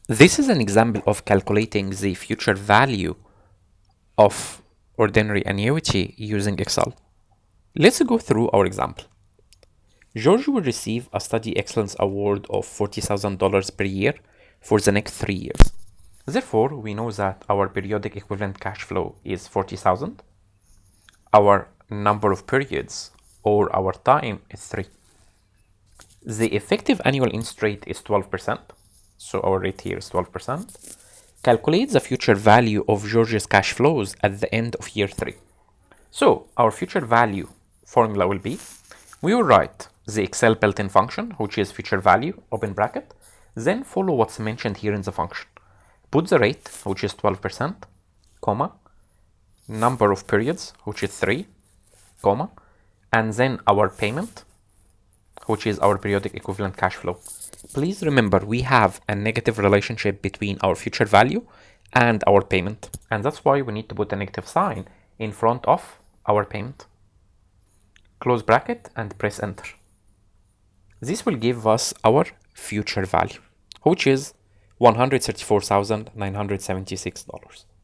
This is an example of calculating the future value of ordinary annuity using Excel. Let's go through our example. George will receive a Study Excellence Award of $40,000 per year for the next 3 years. Therefore, we know that our periodic equivalent cash flow is 40,000. Our number of periods or our time is 3. The effective annual interest rate is 12%. So our rate here is 12%. Calculate the future value of George's cash flows at the end of year 3. So our future value formula will be, we will write the Excel built-in function, which is future value, open bracket, then follow what's mentioned here in the function. Put the rate, which is 12%, comma, number of periods, which is 3, comma, and then our payment, which is our periodic equivalent cash flow. Please remember, we have a negative relationship between our future value and our payment, and that's why we need to put a negative sign in front of our payment. Close bracket and press enter. This will give us our future value, which is $134,976.